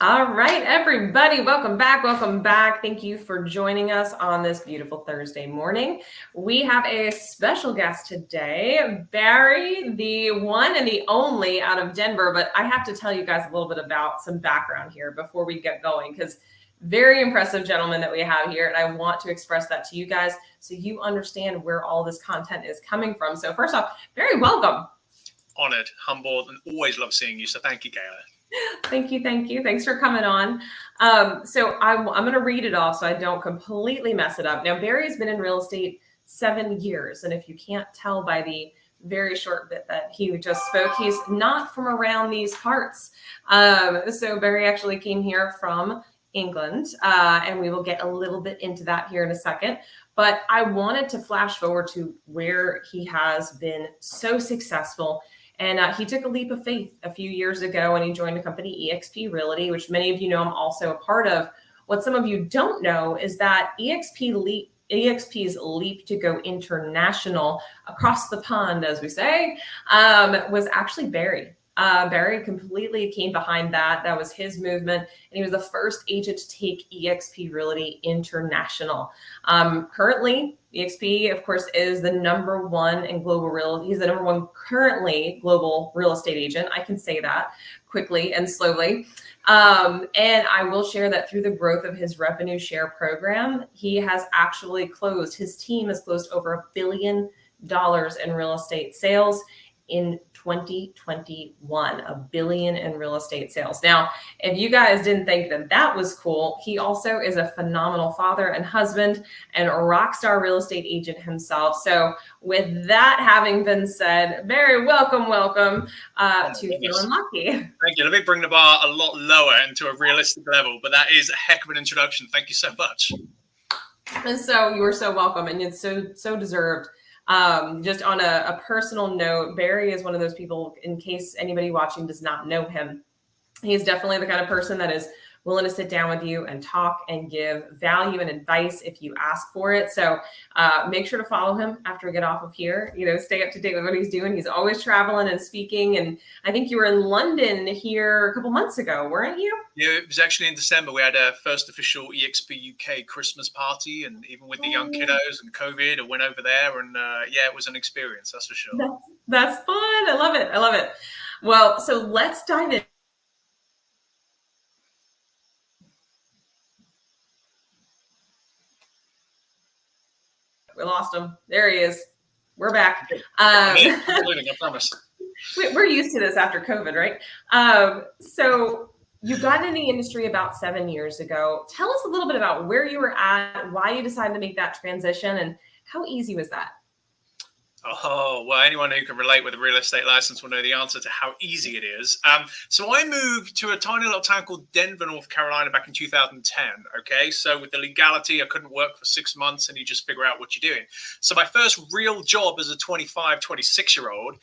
All right, everybody, welcome back. Welcome back. Thank you for joining us on this beautiful Thursday morning. We have a special guest today, Barry, the one and the only out of Denver. But I have to tell you guys a little bit about some background here before we get going, because very impressive gentleman that we have here. And I want to express that to you guys so you understand where all this content is coming from. So first off, Barry, welcome. Honored, humbled, and always love seeing you. So thank you, Kayla. Thank you. Thank you. Thanks for coming on. So I'm going to read it off so I don't completely mess it up. Now, Barry's been in real estate 7 years. And if you can't tell by the very short bit that he just spoke, he's not from around these parts. So Barry actually came here from England, and we will get a little bit into that here in a second. But I wanted to flash forward to where he has been so successful. And he took a leap of faith a few years ago when he joined the company eXp Realty, which many of you know I'm also a part of. What some of you don't know is that eXp's leap to go international across the pond, as we say, was actually Barry. Barry completely came behind that. That was his movement. And he was the first agent to take eXp Realty international. Currently, eXp, of course, is the number one in global real. He's the number one currently global real estate agent. I can say that quickly and slowly. And I will share that through the growth of his revenue share program, he has actually closed, his team has closed over $1 billion in real estate sales in 2021, $1 billion in real estate sales. Now, if you guys didn't think that that was cool, he also is a phenomenal father and husband and a rock star real estate agent himself. So with that having been said, Barry, welcome to Feelin Lucky. Thank you. Let me bring the bar a lot lower into a realistic level, but that is a heck of an introduction. Thank you so much. And so you are so welcome, and it's so deserved. Just on a personal note, Barry is one of those people, in case anybody watching does not know him, he's definitely the kind of person that is willing to sit down with you and talk and give value and advice if you ask for it. So make sure to follow him after we get off of here. Stay up to date with what he's doing. He's always traveling and speaking. And I think you were in London here a couple months ago, weren't you? Yeah, it was actually in December. We had our first official eXp UK Christmas party, and even with the young kiddos and COVID, I went over there, and it was an experience, that's for sure. That's fun. I love it. I love it. Well, so let's dive in. We lost him. There he is. We're back. I promise. We're used to this after COVID, right? So you got into the industry about 7 years ago. Tell us a little bit about where you were at, why you decided to make that transition, and how easy was that? Oh, well, anyone who can relate with a real estate license will know the answer to how easy it is. So I moved to a tiny little town called Denver, North Carolina back in 2010. Okay, so with the legality, I couldn't work for 6 months and you just figure out what you're doing. So my first real job as a 25, 26-year-old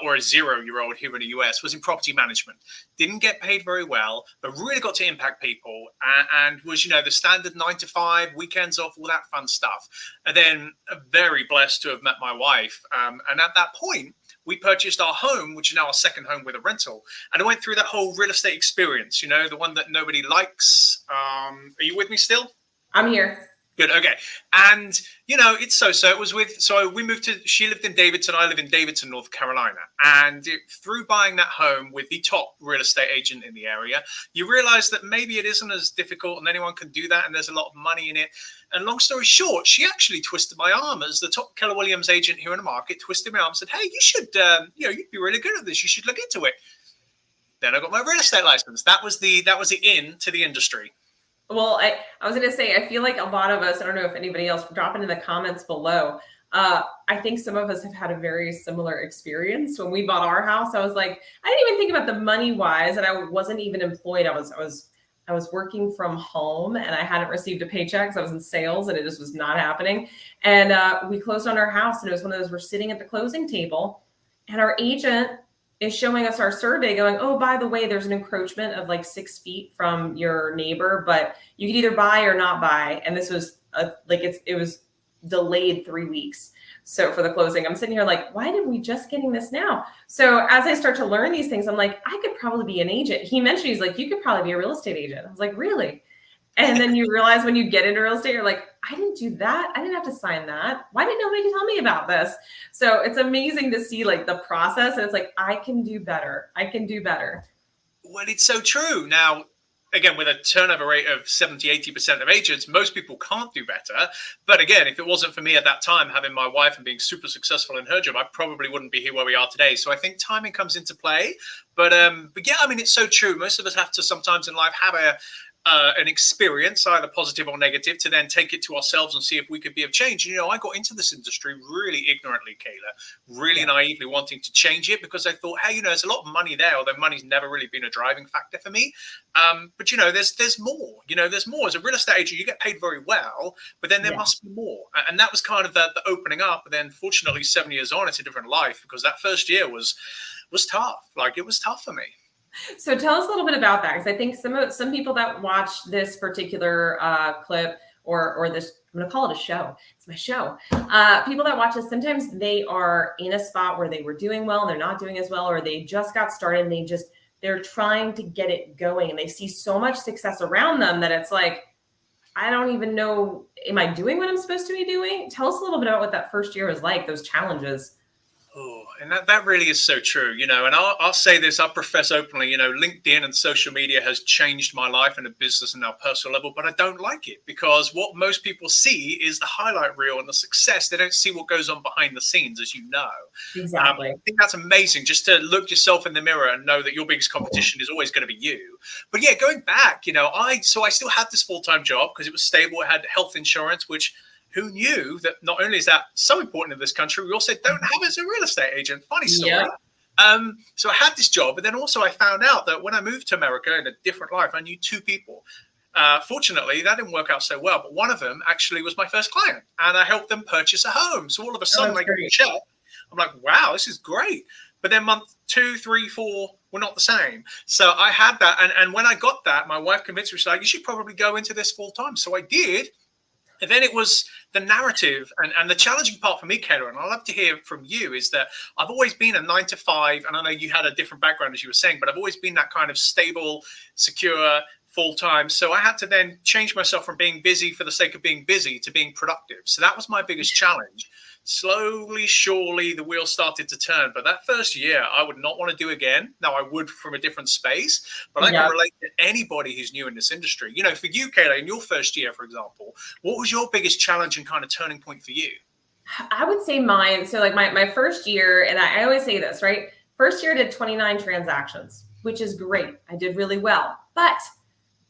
or a 0-year-old here in the US was in property management. Didn't get paid very well, but really got to impact people and was, the standard 9 to 5, weekends off, all that fun stuff. And then very blessed to have met my wife. And at that point, we purchased our home, which is now our second home with a rental. And I went through that whole real estate experience, the one that nobody likes. Are you with me still? I'm here. Good. Okay. And, it's it was so we moved she lived in Davidson. I live in Davidson, North Carolina. And through buying that home with the top real estate agent in the area, you realize that maybe it isn't as difficult and anyone can do that. And there's a lot of money in it. And long story short, she actually twisted my arm as the top Keller Williams agent here in the market, twisted my arm and said, hey, you should, you'd be really good at this. You should look into it. Then I got my real estate license. That was the in to the industry. Well, I was going to say, I feel like a lot of us, I don't know if anybody else, drop it in the comments below. I think some of us have had a very similar experience. When we bought our house, I was like, I didn't even think about the money wise, and I wasn't even employed. I was working from home and I hadn't received a paycheck because I was in sales and it just was not happening. And we closed on our house, and it was one of those, we're sitting at the closing table and our agent is showing us our survey going, oh, by the way, there's an encroachment of like 6 feet from your neighbor, but you can either buy or not buy. And this was it was delayed 3 weeks. So for the closing, I'm sitting here like, why did we just getting this now? So as I start to learn these things, I'm like, I could probably be an agent. He mentioned, he's like, you could probably be a real estate agent. I was like, really? And then you realize when you get into real estate, you're like, I didn't do that. I didn't have to sign that. Why didn't nobody tell me about this? So it's amazing to see like the process. And it's like, I can do better. I can do better. Well, it's so true. Now, again, with a turnover rate of 70-80% of agents, most people can't do better. But again, if it wasn't for me at that time, having my wife and being super successful in her job, I probably wouldn't be here where we are today. So I think timing comes into play. But yeah, I mean, it's so true. Most of us have to sometimes in life have an experience, either positive or negative, to then take it to ourselves and see if we could be of change. You know, I got into this industry really ignorantly, Kayla, really naively wanting to change it because I thought, hey, you know, there's a lot of money there, although money's never really been a driving factor for me. But, you know, there's more. You know, there's more. As a real estate agent, you get paid very well, but then there must be more. And that was kind of the opening up. But then, fortunately, 7 years on, it's a different life because that first year was tough. Like, it was tough for me. So tell us a little bit about that, because I think some people that watch this particular clip or this, I'm going to call it a show. It's my show. People that watch this, sometimes they are in a spot where they were doing well and they're not doing as well, or they just got started and they're trying to get it going and they see so much success around them that it's like, I don't even know, am I doing what I'm supposed to be doing? Tell us a little bit about what that first year was like, those challenges. Oh, and that really is so true, you know, and I'll say this, I'll profess openly, you know, LinkedIn and social media has changed my life in a business and our personal level, but I don't like it because what most people see is the highlight reel and the success. They don't see what goes on behind the scenes, as you know. Exactly. I think that's amazing, just to look yourself in the mirror and know that your biggest competition is always going to be you. But yeah, going back, you know, I still had this full-time job because it was stable. It had health insurance, which who knew that not only is that so important in this country, we also don't have it as a real estate agent. Funny story. Yeah. So I had this job, but then also I found out that when I moved to America in a different life, I knew two people. Fortunately, that didn't work out so well, but one of them actually was my first client, and I helped them purchase a home. So all of a sudden, I got a check. I'm like, wow, this is great. But then month 2, 3, 4 were not the same. So I had that, and when I got that, my wife convinced me, she's like, you should probably go into this full time. So I did. And then it was the narrative and the challenging part for me, Kayla, and I'd love to hear from you, is that I've always been a 9 to 5, and I know you had a different background, as you were saying, but I've always been that kind of stable, secure, full-time. So I had to then change myself from being busy for the sake of being busy to being productive. So that was my biggest challenge. Slowly, surely, the wheel started to turn. But that first year, I would not want to do again. Now, I would from a different space, but I can relate to anybody who's new in this industry. You know, for you, Kayla, in your first year, for example, what was your biggest challenge and kind of turning point for you? I would say mine. So like my first year, and I always say this, right? First year I did 29 transactions, which is great. I did really well. But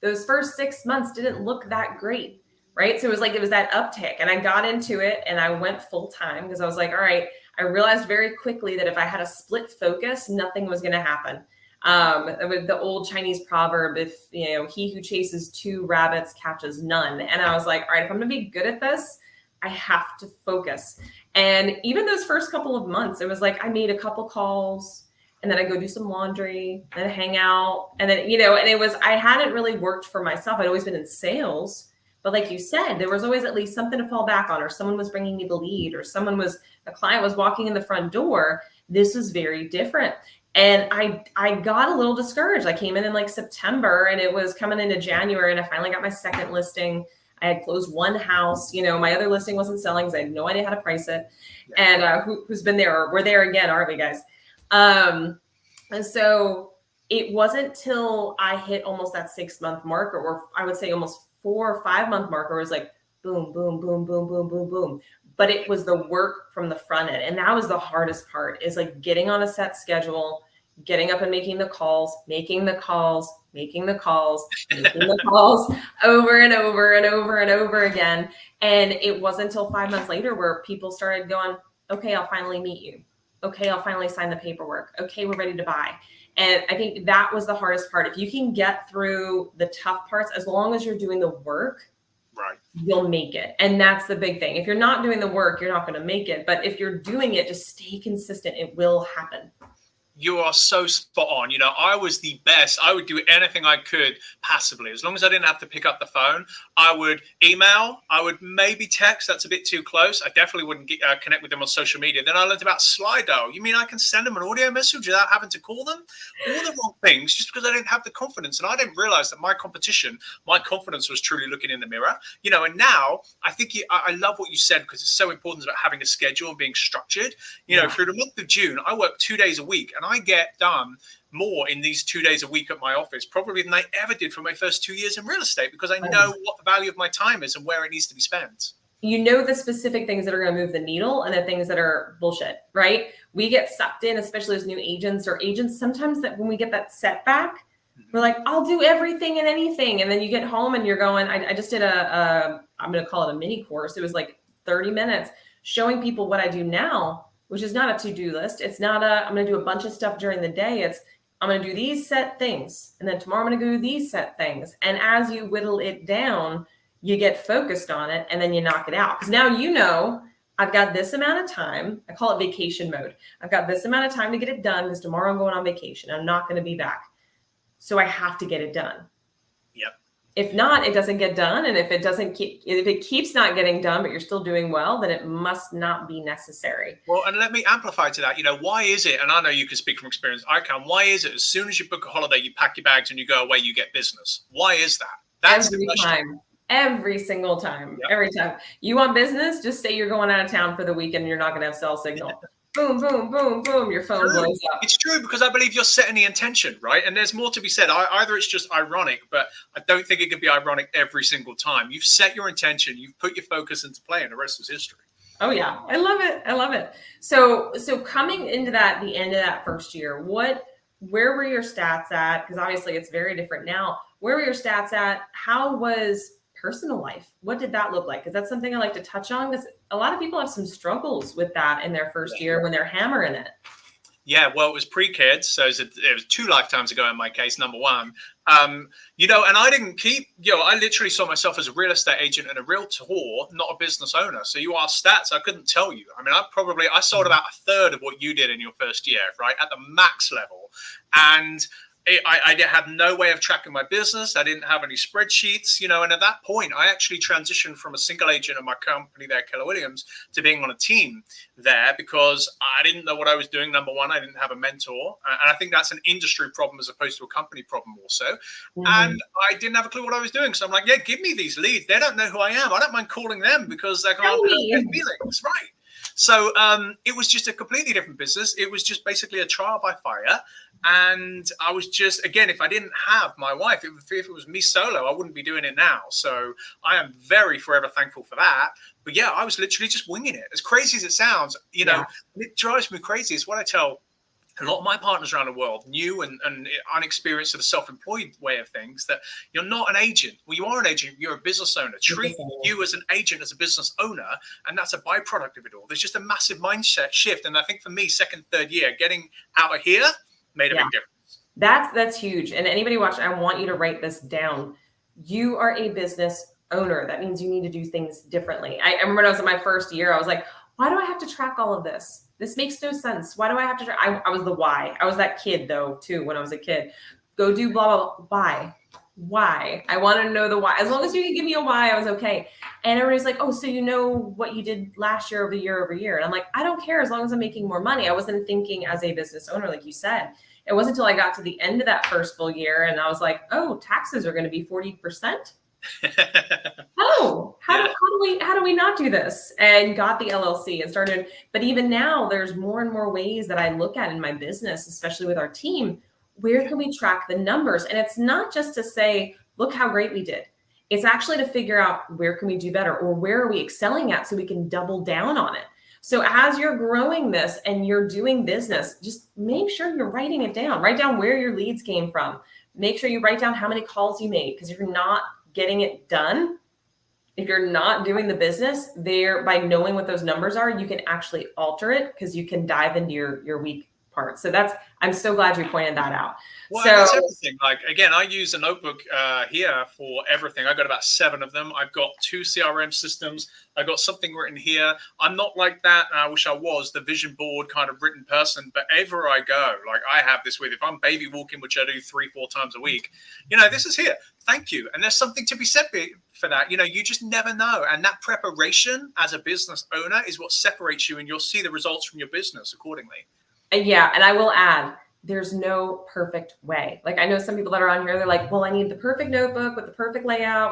those first 6 months didn't look that great. Right. So it was that uptick, and I got into it and I went full time because I was like, all right, I realized very quickly that if I had a split focus, nothing was going to happen. With the old Chinese proverb, if, you know, he who chases 2 rabbits catches none. And I was like, all right, if I'm going to be good at this, I have to focus. And even those first couple of months, it was like I made a couple calls and then I go do some laundry and hang out. And then, you know, and I hadn't really worked for myself. I'd always been in sales. But like you said, there was always at least something to fall back on, or someone was bringing me the lead, or a client was walking in the front door. This was very different. And I got a little discouraged. I came in like September, and it was coming into January, and I finally got my second listing. I had closed one house. You know, my other listing wasn't selling because I had no idea how to price it. And who's been there? We're there again, aren't we, guys? And so it wasn't till I hit almost that 6-month marker, or I would say almost 4 or 5 month marker, was like boom, boom, boom, boom, boom, boom, boom. But it was the work from the front end. And that was the hardest part, is like getting on a set schedule, getting up and making the calls, making the calls, making the calls, making the calls over and over and over and over again. And it wasn't until 5 months later where people started going, okay, I'll finally meet you. Okay, I'll finally sign the paperwork. Okay, we're ready to buy. And I think that was the hardest part. If you can get through the tough parts, as long as you're doing the work, right, you'll make it. And that's the big thing. If you're not doing the work, you're not going to make it. But if you're doing it, just stay consistent. It will happen. You are so spot on. You know, I was the best. I would do anything I could passively. As long as I didn't have to pick up the phone, I would email, I would maybe text. That's a bit too close. I definitely wouldn't connect with them on social media. Then I learned about Slido. You mean I can send them an audio message without having to call them? All the wrong things just because I didn't have the confidence. And I didn't realize that my competition, my confidence was truly looking in the mirror. You know, and now I think I love what you said because it's so important about having a schedule and being structured. You know, through the month of June, I work 2 days a week and I get done more in these 2 days a week at my office, probably than I ever did for my first 2 years in real estate, because I know what the value of my time is and where it needs to be spent. You know the specific things that are going to move the needle and the things that are bullshit, right? We get sucked in, especially as new agents or agents. Sometimes that when we get that setback, we're like, I'll do everything and anything. And then you get home and you're going, I just did I'm going to call it a mini course. It was like 30 minutes showing people what I do now, which is not a to-do list. It's not I'm going to do a bunch of stuff during the day. It's, I'm going to do these set things. And then tomorrow I'm going to do these set things. And as you whittle it down, you get focused on it and then you knock it out. Because now you know, I've got this amount of time. I call it vacation mode. I've got this amount of time to get it done because tomorrow I'm going on vacation. I'm not going to be back. So I have to get it done. Yep. If not, it doesn't get done. And if it keeps not getting done, but you're still doing well, then it must not be necessary. Well, and let me amplify to that. You know, why is it, and I know you can speak from experience, I can, why is it as soon as you book a holiday, you pack your bags and you go away, you get business? Why is that? That's every time. Every single time. Yep. Every time. You want business, just say you're going out of town for the weekend and you're not going to have cell signal. Boom, boom, boom, boom, your phone blows up. It's true, because I believe you're setting the intention, right? And there's more to be said. Either it's just ironic, but I don't think it can be ironic every single time. You've set your intention, you've put your focus into play, and the rest is history. Oh yeah, I love it. I love it. So coming into the end of that first year, where were your stats at? Because obviously it's very different now. Where were your stats at? How was personal life? What did that look like? Because that's something I like to touch on, because a lot of people have some struggles with that in their first year when they're hammering it. Yeah, well, it was pre-kids, so it was 2 lifetimes ago in my case, number one. You know, and I didn't keep, you know, I literally saw myself as a real estate agent and a realtor, not a business owner. So you asked stats, I couldn't tell you. I mean, I sold about a third of what you did in your first year, right, at the max level. And I had no way of tracking my business. I didn't have any spreadsheets, you know, and at that point, I actually transitioned from a single agent in my company there, Keller Williams, to being on a team there because I didn't know what I was doing. Number one, I didn't have a mentor. And I think that's an industry problem as opposed to a company problem also. Mm-hmm. And I didn't have a clue what I was doing. So I'm like, yeah, give me these leads. They don't know who I am. I don't mind calling them because they can't get feelings, right? So it was just a completely different business. It was just basically a trial by fire. And I was just, again, if I didn't have my wife, if it was me solo, I wouldn't be doing it now. So I am very forever thankful for that. But yeah, I was literally just winging it. As crazy as it sounds, you know, it drives me crazy. It's what I tell a lot of my partners around the world, new and unexperienced to the self-employed way of things, that you're not an agent. Well, you are an agent. You're a business owner. Treat you as an agent, as a business owner, and that's a byproduct of it all. There's just a massive mindset shift. And I think for me, second, third year, getting out of here made a big difference. That's huge. And anybody watching, I want you to write this down. You are a business owner. That means you need to do things differently. I remember when I was in my first year, I was like, why do I have to track all of this? This makes no sense. Why do I have to track? I was the why. I was that kid though, too, when I was a kid. Go do blah, blah, blah. Why? Why? I want to know the why. As long as you can give me a why, I was okay. And everybody's like, oh, so you know what you did last year over year over year. And I'm like, I don't care as long as I'm making more money. I wasn't thinking as a business owner, like you said. It wasn't until I got to the end of that first full year and I was like, oh, taxes are going to be 40%. Oh, how do we not do this? And got the LLC and started. But even now, there's more and more ways that I look at in my business, especially with our team. Where can we track the numbers? And it's not just to say, look how great we did. It's actually to figure out where can we do better or where are we excelling at so we can double down on it. So as you're growing this and you're doing business, just make sure you're writing it down. Write down where your leads came from. Make sure you write down how many calls you made, because if you're not getting it done, if you're not doing the business there, by knowing what those numbers are, you can actually alter it because you can dive into your weak part. So I'm so glad you pointed that out. Well, So and that's everything. Like, again, I use a notebook here for everything. I've got about 7 of them. I've got 2 CRM systems. I've got something written here. I'm not like that, and I wish I was, the vision board kind of written person. But ever I go, like I have this with, if I'm baby walking, which I do 3-4 times a week, this is here. Thank you. And there's something to be said for that. You just never know. And that preparation as a business owner is what separates you, and you'll see the results from your business accordingly. Yeah. And I will add, there's no perfect way. Like I know some people that are on here, they're like, well, I need the perfect notebook with the perfect layout,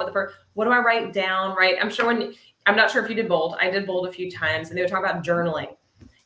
what do I write down, right? I'm not sure if you did bold. I did bold a few times, and they would talk about journaling.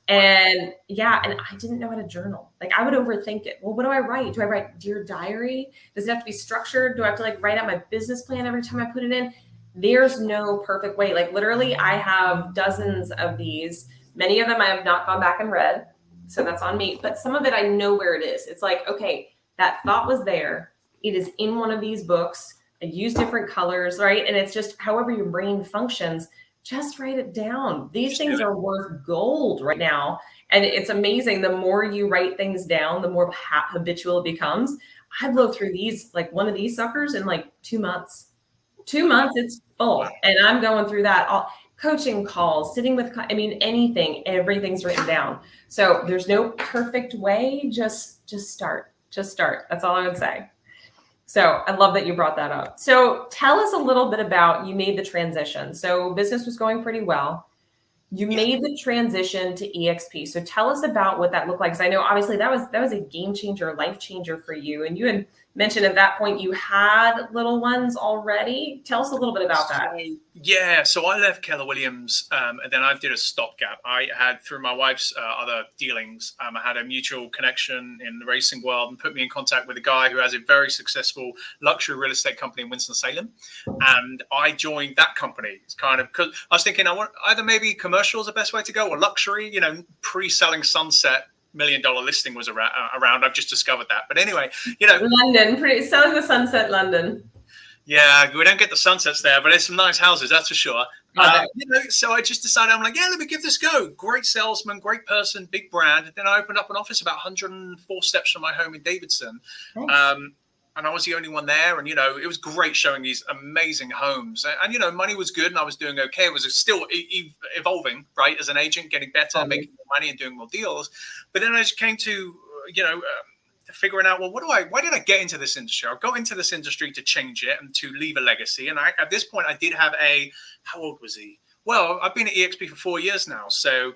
And and I didn't know how to journal. Like I would overthink it. Well, what do I write? Do I write Dear Diary? Does it have to be structured? Do I have to like write out my business plan every time I put it in? There's no perfect way. Like literally I have dozens of these. Many of them I have not gone back and read. So that's on me. But some of it, I know where it is. It's like, okay, that thought was there. It is in one of these books. I use different colors, right? And it's just however your brain functions, just write it down. These things are worth gold right now. And it's amazing. The more you write things down, the more habitual it becomes. I blow through these, like one of these suckers in like 2 months. 2 months, it's full. And I'm going through that all. Coaching calls, sitting with, anything, everything's written down. So there's no perfect way. Just start. That's all I would say. So I love that you brought that up. So tell us a little bit about, you made the transition. So business was going pretty well. You made the transition to EXP. So tell us about what that looked like. Because I know obviously that was a game changer, life changer for you. And you had mentioned at that point you had little ones already. Tell us a little bit about that. So I left Keller Williams, and then I did a stopgap. I had, through my wife's other dealings, I had a mutual connection in the racing world, and put me in contact with a guy who has a very successful luxury real estate company in Winston-Salem. And I joined that company. It's kind of, because I was thinking, I want either maybe commercial is the best way to go, or luxury, pre-selling Sunset. $1 million listing was around. I've just discovered that. But anyway, London, selling the Sunset London. Yeah, we don't get the sunsets there, but there's some nice houses, that's for sure. So I just decided, I'm like, let me give this a go. Great salesman, great person, big brand. And then I opened up an office about 104 steps from my home in Davidson. Nice. And I was the only one there. And, it was great showing these amazing homes. And, money was good and I was doing okay. It was still evolving, right, as an agent, getting better, making more money and doing more deals. But then I just came to, figuring out, well, why did I get into this industry? I got into this industry to change it and to leave a legacy. And at this point, I did have how old was he? Well, I've been at EXP for 4 years now. So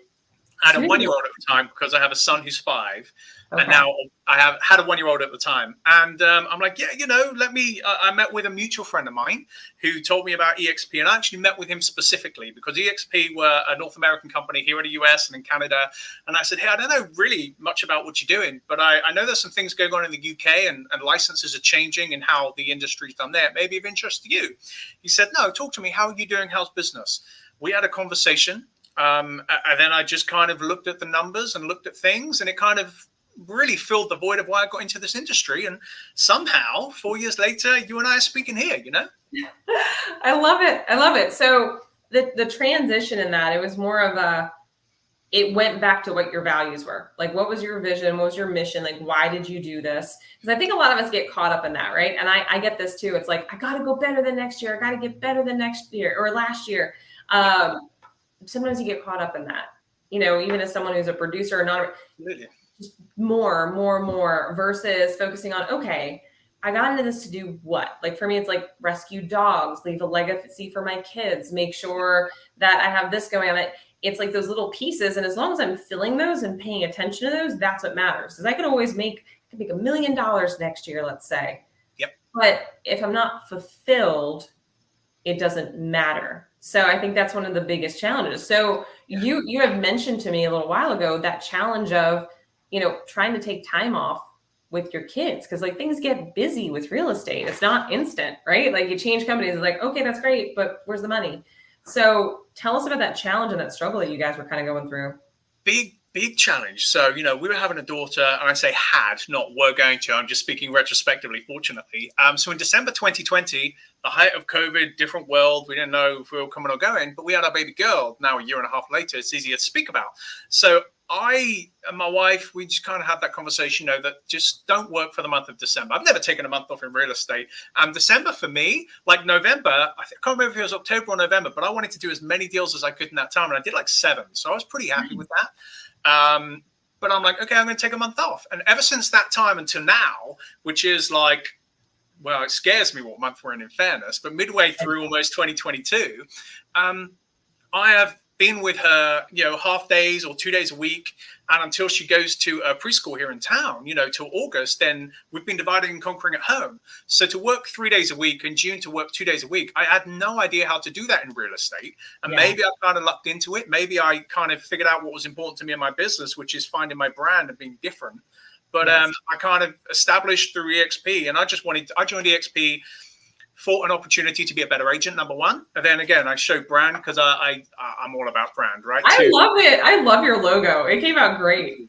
I had a 1-year-old at the time because I have a son who's 5. Okay. And now I have had a 1-year-old at the time. And I'm like, I met with a mutual friend of mine who told me about EXP. And I actually met with him specifically because EXP were a North American company here in the US and in Canada. And I said, hey, I don't know really much about what you're doing, but I know there's some things going on in the UK and licenses are changing and how the industry's done there. It may be of interest to you. He said, no, talk to me. How are you doing? How's business? We had a conversation. And then I just kind of looked at the numbers and looked at things, and it kind of really filled the void of why I got into this industry. And somehow 4 years later, you and I are speaking here, I love it. So the transition in that, it was more of it went back to what your values were. Like, what was your vision? What was your mission? Like, why did you do this? Because I think a lot of us get caught up in that, right? And I get this too. It's like, I got to go better than next year. I got to get better than next year or last year. Sometimes you get caught up in that, even as someone who's a producer or not. Really? More versus focusing on, okay, I got into this to do what? Like for me, it's like rescue dogs, leave a legacy for my kids, make sure that I have this going on. It's like those little pieces. And as long as I'm filling those and paying attention to those, that's what matters. Because I could always make $1 million next year, let's say. Yep. But if I'm not fulfilled, it doesn't matter. So I think that's one of the biggest challenges. So you have mentioned to me a little while ago that challenge of, trying to take time off with your kids. Cause like things get busy with real estate. It's not instant, right? Like you change companies. It's like, okay, that's great, but where's the money? So tell us about that challenge and that struggle that you guys were kind of going through. Big Big challenge. So, we were having a daughter, and I say had, not were going to. I'm just speaking retrospectively, fortunately. So in December 2020, the height of COVID, different world. We didn't know if we were coming or going, but we had our baby girl. Now, a year and a half later, it's easier to speak about. So I and my wife, we just kind of had that conversation, that just don't work for the month of December. I've never taken a month off in real estate. December for me, like November, I can't remember if it was October or November, but I wanted to do as many deals as I could in that time. And I did like 7. So I was pretty happy with that. But I'm like, okay, I'm going to take a month off. And ever since that time until now, which is like, well, it scares me what month we're in fairness, but midway through almost 2022, I have been with her, half days or 2 days a week. And until she goes to a preschool here in town, till August, then we've been dividing and conquering at home. So to work 3 days a week, in June to work 2 days a week, I had no idea how to do that in real estate. And maybe I kind of lucked into it. Maybe I kind of figured out what was important to me in my business, which is finding my brand and being different. But I kind of established through EXP, and I joined EXP for an opportunity to be a better agent, number one. And then again, I showed brand because I'm all about brand, right? I love it. I love your logo. It came out great.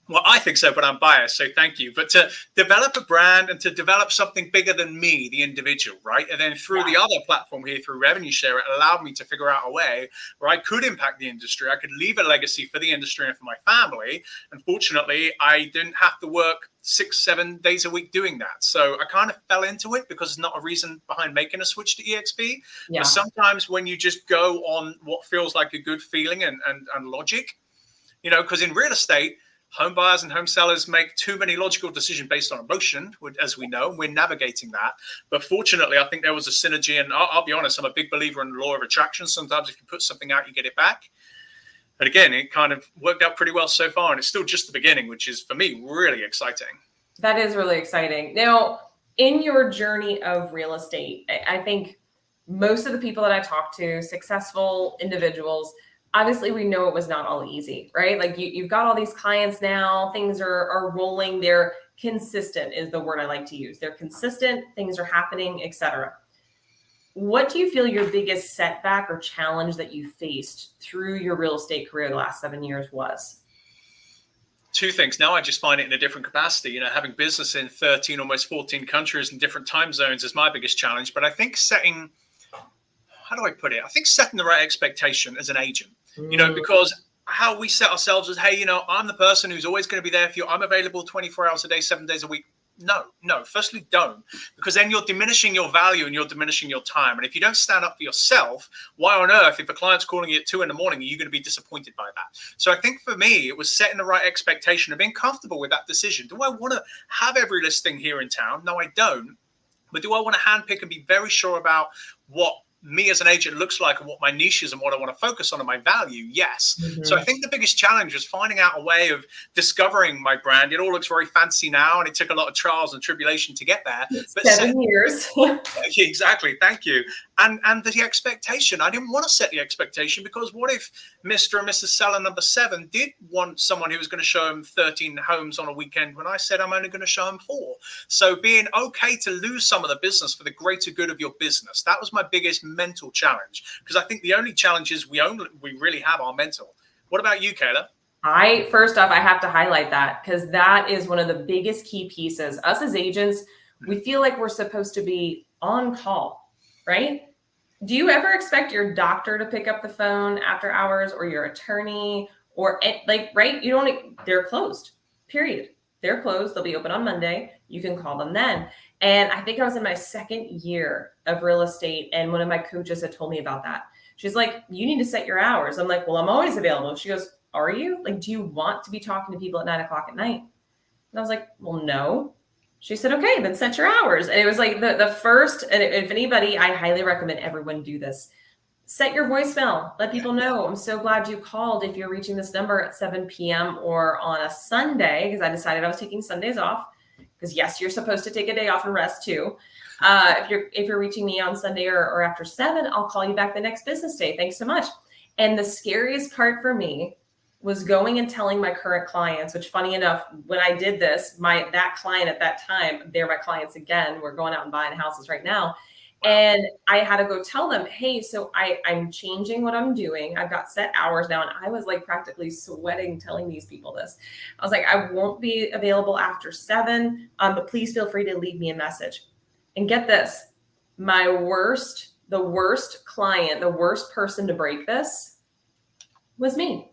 Well, I think so, but I'm biased, so thank you. But to develop a brand and to develop something bigger than me, the individual, right? And then through the other platform here, through Revenue Share, it allowed me to figure out a way where I could impact the industry. I could leave a legacy for the industry and for my family. Unfortunately, I didn't have to work 6-7 days a week doing that. So I kind of fell into it because it's not a reason behind making a switch to EXP. But sometimes when you just go on what feels like a good feeling and logic, because in real estate, home buyers and home sellers make too many logical decisions based on emotion, as we know. We're navigating that. But fortunately, I think there was a synergy. And I'll be honest, I'm a big believer in the law of attraction. Sometimes if you put something out, you get it back. And again, it kind of worked out pretty well so far. And it's still just the beginning, which is, for me, really exciting. That is really exciting. Now, in your journey of real estate, I think most of the people that I talk to, successful individuals, obviously we know it was not all easy, right? Like you've got all these clients now, things are rolling. They're consistent is the word I like to use. They're consistent, things are happening, etc. What do you feel your biggest setback or challenge that you faced through your real estate career the last 7 years was? 2 things. Now I just find it in a different capacity. Having business in 13, almost 14 countries and different time zones is my biggest challenge. But I think how do I put it? I think setting the right expectation as an agent, because how we set ourselves as, hey, I'm the person who's always going to be there for you. I'm available 24 hours a day, 7 days a week. No. Firstly, don't, because then you're diminishing your value and you're diminishing your time. And if you don't stand up for yourself, why on earth, if a client's calling you at 2 a.m, are you going to be disappointed by that? So I think for me, it was setting the right expectation and being comfortable with that decision. Do I want to have every listing here in town? No, I don't. But do I want to handpick and be very sure about what me as an agent looks like and what my niche is and what I want to focus on and my value? Yes. So I think the biggest challenge was finding out a way of discovering my brand. It all looks very fancy now, and it took a lot of trials and tribulation to get there. But 7 years. Exactly. Thank you. And the expectation, I didn't want to set the expectation, because what if Mr. and Mrs. Seller number 7 did want someone who was going to show them 13 homes on a weekend when I said I'm only going to show them 4? So being okay to lose some of the business for the greater good of your business, that was my biggest mental challenge, because I think the only challenges we really have are mental. What about you, Kayla? First off, I have to highlight that, because that is one of the biggest key pieces. Us as agents, we feel like we're supposed to be on call, right? Do you ever expect your doctor to pick up the phone after hours, or your attorney, or right? They're closed, period. They're closed. They'll be open on Monday. You can call them then. And I think I was in my 2nd year of real estate, and one of my coaches had told me about that. She's like, you need to set your hours. I'm like, well, I'm always available. She goes, are you? Like, do you want to be talking to people at 9 o'clock at night? And I was like, well, no. She said, okay, then set your hours. And it was like the first, and if anybody, I highly recommend everyone do this. Set your voicemail. Let people know, I'm so glad you called. If you're reaching this number at 7 p.m. or on a Sunday, because I decided I was taking Sundays off, because yes, you're supposed to take a day off and rest too. If you're reaching me on Sunday or after 7, I'll call you back the next business day. Thanks so much. And the scariest part for me was going and telling my current clients, which, funny enough, when I did this, that client at that time, they're my clients again. We're going out and buying houses right now. Wow. And I had to go tell them, hey, so I'm changing what I'm doing. I've got set hours now. And I was like practically sweating telling these people this. I was like, I won't be available after 7, but please feel free to leave me a message. And get this, the worst client, the worst person to break this was me.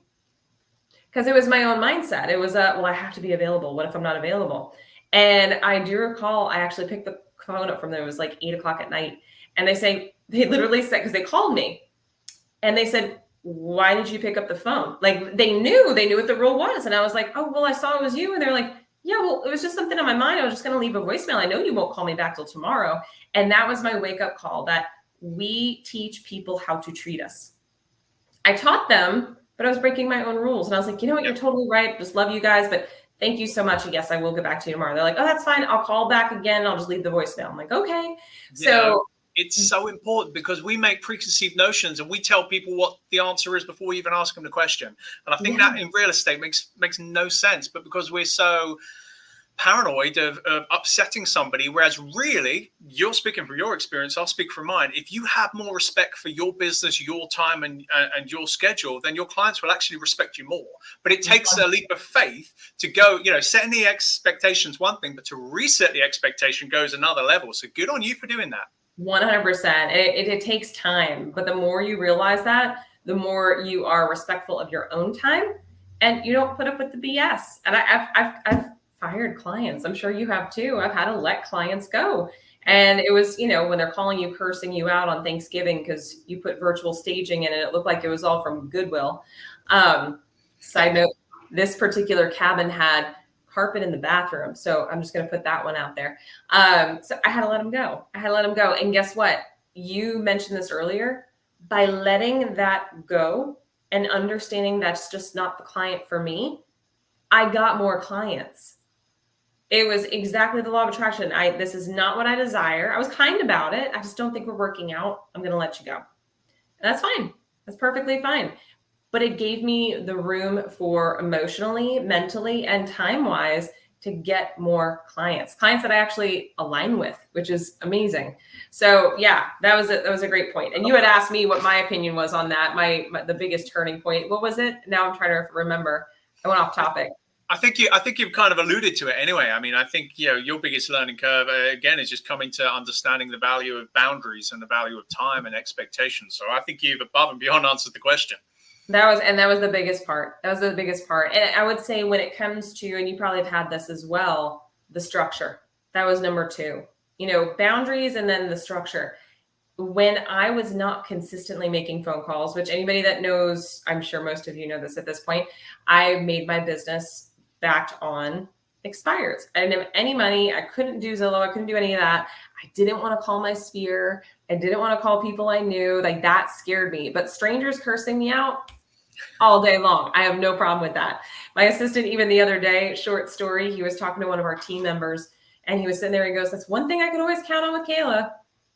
Because it was my own mindset. It was, well, I have to be available. What if I'm not available? And I do recall, I actually picked the phone up from them. It was like 8 o'clock at night. And they literally said, because they called me and they said, why did you pick up the phone? Like they knew what the rule was. And I was like, oh, well, I saw it was you. And they're like, yeah, well, it was just something on my mind. I was just going to leave a voicemail. I know you won't call me back till tomorrow. And that was my wake up call, that we teach people how to treat us. I taught them, but I was breaking my own rules. And I was like, you know what? You're totally right. Just love you guys. But thank you so much. And yes, I will get back to you tomorrow. They're like, oh, that's fine. I'll call back again. I'll just leave the voicemail. I'm like, okay. So it's so important because we make preconceived notions and we tell people what the answer is before we even ask them the question. And I think that in real estate makes no sense. But because we're so paranoid of upsetting somebody, whereas really, you're speaking from your experience, I'll speak from mine. If you have more respect for your business, your time, and your schedule, then your clients will actually respect you more. But it takes a leap of faith to go, setting the expectations one thing, but to reset the expectation goes another level. So good on you for doing that. 100%. It takes time, but the more you realize that, the more you are respectful of your own time, and you don't put up with the BS. And I've fired clients. I'm sure you have too. I've had to let clients go. And it was, when they're calling you, cursing you out on Thanksgiving because you put virtual staging in and it looked like it was all from Goodwill. Side note, this particular cabin had carpet in the bathroom. So I'm just going to put that one out there. So I had to let them go. And guess what? You mentioned this earlier. By letting that go and understanding that's just not the client for me, I got more clients. It was exactly the law of attraction. This is not what I desire. I was kind about it. I just don't think we're working out. I'm going to let you go. And that's fine. That's perfectly fine. But it gave me the room for emotionally, mentally, and time-wise to get more clients that I actually align with, which is amazing. So yeah, that was a great point. And you had asked me what my opinion was on that. The biggest turning point. What was it? Now I'm trying to remember. I went off topic. I think you've kind of alluded to it anyway. I mean, I think your biggest learning curve again is just coming to understanding the value of boundaries and the value of time and expectations. So I think you've above and beyond answered the question. That was the biggest part. And I would say when it comes to, and you probably have had this as well, the structure. That was number 2. Boundaries and then the structure. When I was not consistently making phone calls, which anybody that knows, I'm sure most of you know this at this point, I made my business backed on expires. I didn't have any money. I couldn't do Zillow. I couldn't do any of that. I didn't want to call my sphere. I didn't want to call people I knew. Like that scared me. But strangers cursing me out all day long, I have no problem with that. My assistant, even the other day, short story, he was talking to one of our team members and he was sitting there and he goes, that's one thing I could always count on with Kayla.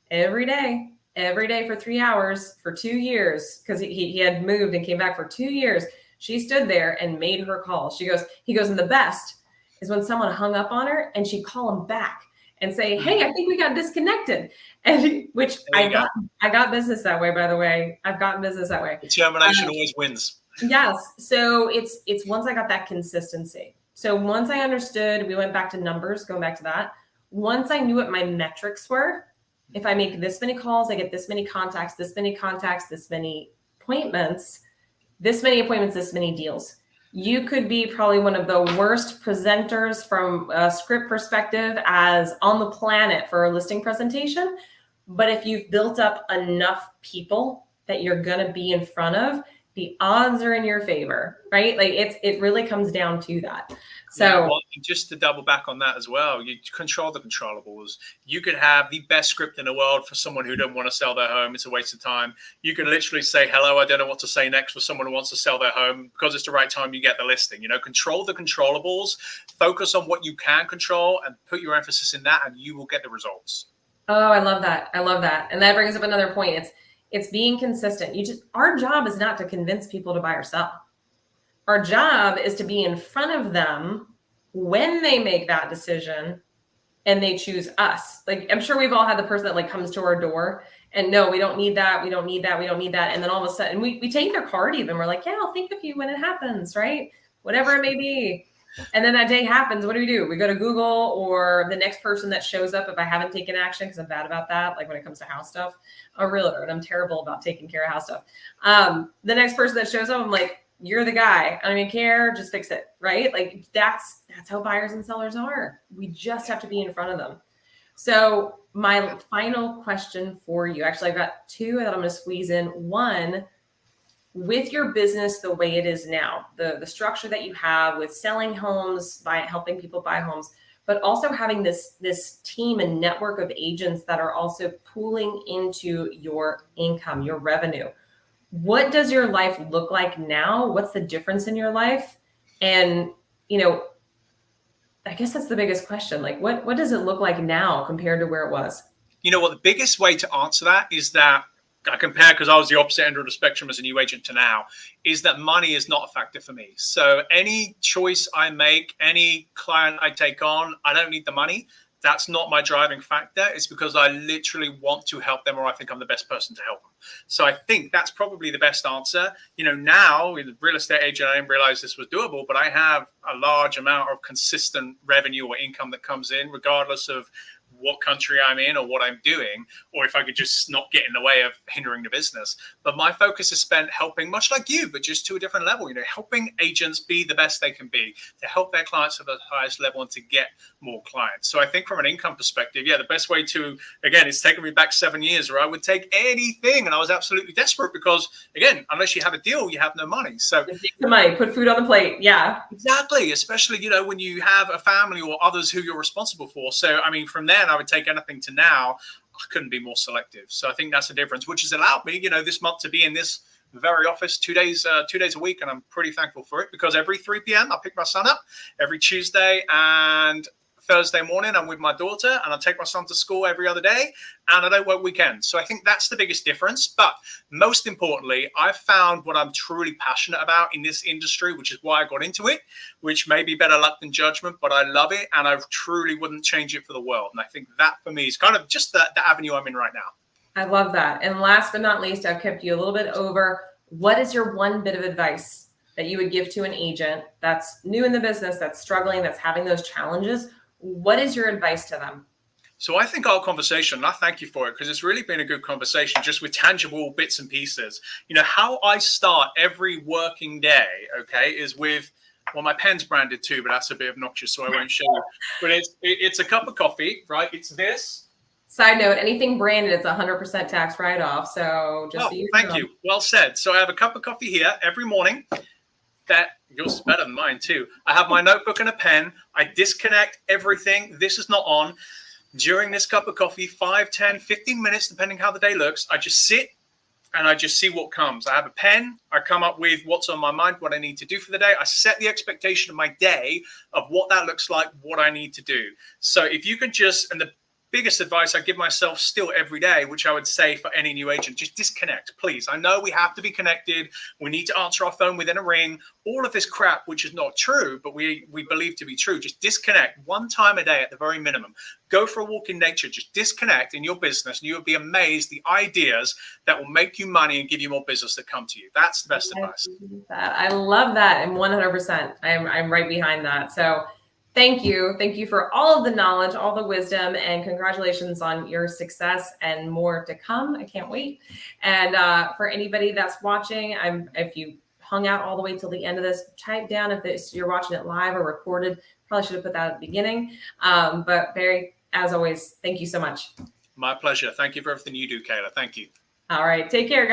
Every day for 3 hours for 2 years, because he had moved and came back for 2 years. She stood there and made her call. He goes, and the best is when someone hung up on her and she'd call them back and say, hey, I think we got disconnected. And which I got business that way, by the way. I've gotten business that way. Determination always wins. Yes. So it's once I got that consistency. So once I understood, we went back to numbers, going back to that. Once I knew what my metrics were, if I make this many calls, I get this many contacts, this many appointments, this many deals. You could be probably one of the worst presenters from a script perspective as on the planet for a listing presentation. But if you've built up enough people that you're going to be in front of, the odds are in your favor, right? Like it really comes down to that. So just to double back on that as well, you control the controllables. You could have the best script in the world for someone who don't want to sell their home. It's a waste of time. You can literally say, hello, I don't know what to say next for someone who wants to sell their home, because it's the right time you get the listing. Control the controllables, focus on what you can control and put your emphasis in that, and you will get the results. Oh, I love that. And that brings up another point. It's being consistent. Our job is not to convince people to buy or sell. Our job is to be in front of them when they make that decision and they choose us. Like, I'm sure we've all had the person that like comes to our door and no, we don't need that. We don't need that. We don't need that. And then all of a sudden we take their card even. We're like, yeah, I'll think of you when it happens, right? Whatever it may be. And then that day happens. What do? We go to Google, or the next person that shows up if I haven't taken action, because I'm bad about that. Like when it comes to house stuff, a realtor, and I'm terrible about taking care of house stuff. The next person that shows up, I'm like, you're the guy. I don't even care. Just fix it. Right? Like that's how buyers and sellers are. We just have to be in front of them. So my final question for you, actually, I've got two that I'm going to squeeze in. One, with your business the way it is now, the structure that you have with selling homes, by helping people buy homes, but also having this team and network of agents that are also pooling into your income, your revenue. What does your life look like now? What's the difference in your life? And, I guess that's the biggest question. Like, what does it look like now compared to where it was? You know what? The biggest way to answer that is that I compare, because I was the opposite end of the spectrum as a new agent to now, is that money is not a factor for me. So any choice I make, any client I take on, I don't need the money. That's not my driving factor. It's because I literally want to help them, or I think I'm the best person to help them. So I think that's probably the best answer. Now with real estate agent, I didn't realize this was doable, but I have a large amount of consistent revenue or income that comes in, regardless of what country I'm in or what I'm doing, or if I could just not get in the way of hindering the business. But my focus is spent helping, much like you, but just to a different level, helping agents be the best they can be, to help their clients at the highest level and to get more clients. So I think from an income perspective, the best way to, again, it's taken me back 7 years where I would take anything and I was absolutely desperate because, again, unless you have a deal, you have no money. So take the money, put food on the plate. Yeah, exactly. Especially, when you have a family or others who you're responsible for. So, I mean, from then I would take anything to now. I couldn't be more selective. So I think that's the difference, which has allowed me, this month to be in this very office 2 days a week. And I'm pretty thankful for it, because every 3 p.m. I pick my son up. Every Tuesday and Thursday morning, I'm with my daughter, and I take my son to school every other day, and I don't work weekends. So I think that's the biggest difference. But most importantly, I've found what I'm truly passionate about in this industry, which is why I got into it, which may be better luck than judgment, but I love it, and I truly wouldn't change it for the world. And I think that for me is kind of just the avenue I'm in right now. I love that. And last but not least, I've kept you a little bit over. What is your one bit of advice that you would give to an agent that's new in the business, that's struggling, that's having those challenges? What is your advice to them? So I think our conversation, and I thank you for it, because it's really been a good conversation, just with tangible bits and pieces. How I start every working day, is with, well, my pen's branded too, but that's a bit obnoxious, so I won't show you. But it's a cup of coffee, right? It's this. Side note, anything branded, it's 100% tax write-off. So just so thank you. Well said. So I have a cup of coffee here every morning. That yours is better than mine too. I have my notebook and a pen. I disconnect everything. This is not on. During this cup of coffee, 5, 10, 15 minutes, depending how the day looks, I just sit and I just see what comes. I have a pen. I come up with what's on my mind, what I need to do for the day. I set the expectation of my day of what that looks like, what I need to do. So if you can just, and the biggest advice I give myself still every day, which I would say for any new agent, just disconnect, please. I know we have to be connected. We need to answer our phone within a ring. All of this crap, which is not true, but we believe to be true. Just disconnect one time a day at the very minimum. Go for a walk in nature. Just disconnect in your business, and you'll be amazed the ideas that will make you money and give you more business that come to you. That's the best advice. I love that, and 100%. I'm right behind that. So thank you. Thank you for all of the knowledge, all the wisdom, and congratulations on your success and more to come. I can't wait. And for anybody that's watching, if you hung out all the way till the end of this, type down if you're watching it live or recorded. Probably should have put that at the beginning. But Barry, as always, thank you so much. My pleasure. Thank you for everything you do, Kayla. Thank you. All right. Take care, guys.